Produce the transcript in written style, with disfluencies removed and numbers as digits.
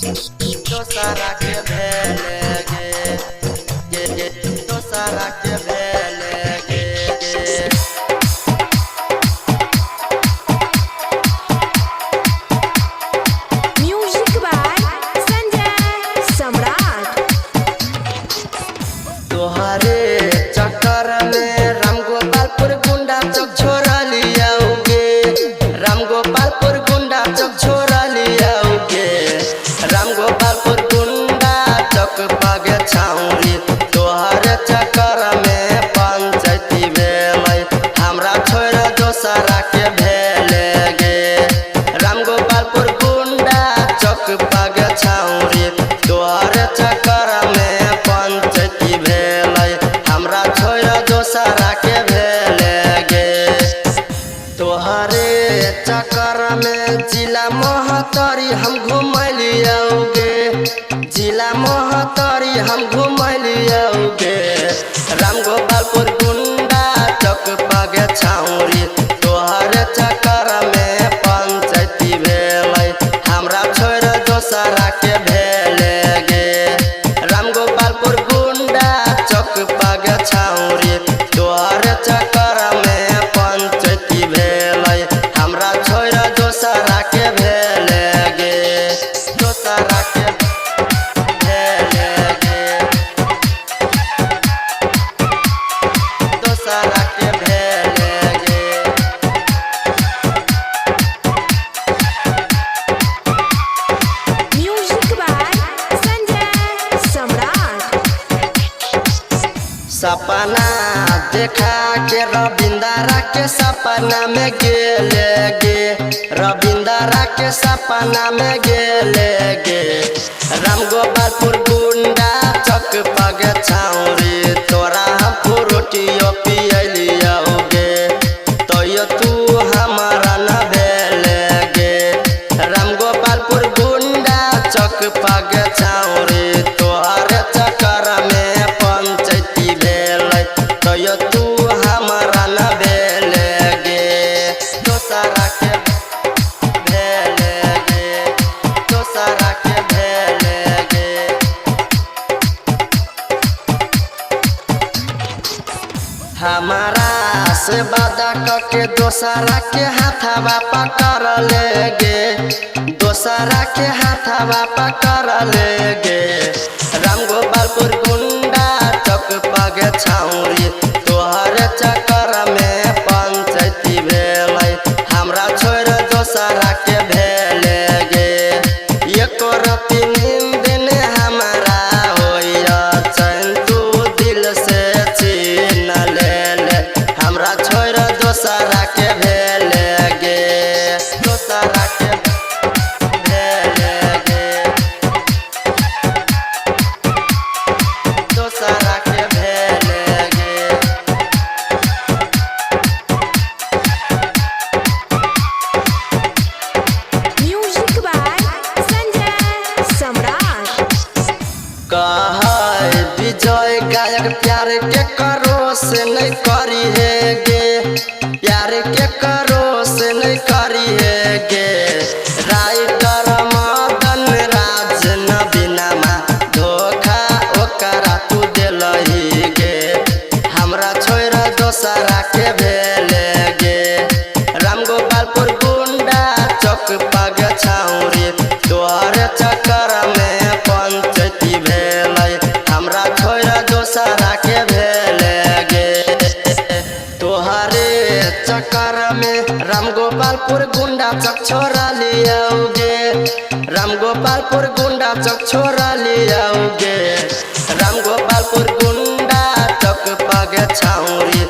दोसरा के भेले गे दोसरा के भेले गे Music by Sanjay Samrat। तोहरे चक्कर में रामगोपालपुर गुंडा चौक छोड़ा लियाओगे रामगोपालपुर गुंडा चौक छोड़ा लियाओगे रामगोपालपुर गुंडा चौक पागे छाउरी तोहरे चक्कर में पंचायती भेलै हमरा छोड़ दोसरा के भेले गे रामगोपालपुर गुंडा चौक पागे छाउरी तोहरे चक्कर में पंचायती भेलै हमरा छोड़ दोसरा के भेले गे तोहरे चक्कर में जिला मोहतरी हम घुमलियोगे जिला मोहतरी हम घुमलियोगे रामगोपालपुर गुंडा चौक पागे छाउरी तोहरे चक्कर में पंचायती भेलै हमरा छोड़ दोसरा के भेले गे रामगोपालपुर गुंडा चौक पागे छाउरी तोहरे चक्कर में पंचायती भेलै हमरा छोड़ दोसरा के भेले गे दोसरा के भेले गे दोसरा के भेले गे Music by Sanjay Samrat। सपना देखा के रविंदरा के सपना में गेले गे रविंदरा के सपना में गेले गे रामगोपालपुर गुंडा चौक पागे छाउरी तोरा हम फ्रूटियो पियलियोगे तो तू हमारा न भेले गे रामगोपालपुर गुंडा चौक पागे छाउरी तोहरे चक्कर में पंचायती भेलै तो तू हमारा न भेले गे दोसरा के भेले गे दोसरा के भेले गे हमारा से वादा करके दोसरा के हाथवा पकड़ ले गे दोसरा के हाथवा पकड़ ले गे रामगोपालपुर गुंडा चौक पागे छाउरी तोहरे चक्कर में पंचायती भेलै हमरा छोड़ दोसरा के भेले गे एको रति नींद ने हमारा होइया चैन तू दिल से छीन ले हमरा छोड़ दोसरा के भेले गे दोसरा के भेले गे दोसरा के भेले गे Music by Sanjay Samrat। कहै विजय गायक प्यार के करो से नहीं करी है गे प्यार के करो से नहीं करी है गे राइटर मदन राज नबीनमा धोखा ओकरा तू देलही गे हमरा छोड़ दोसरा के भेले गे रामगोपालपुर गुंडा चौक पागे छाउरी तोहरे चक्कर में पंचायती भेलै हमरा छोड़ दोसरा के भेले गे तोहरे चक्कर में रामगोपालपुर गुंडा चौक छोड़ा लियाओगे रामगोपालपुर गुंडा चौक छोड़ा लियाओगे रामगोपालपुर गुंडा चौक पागे छाउरी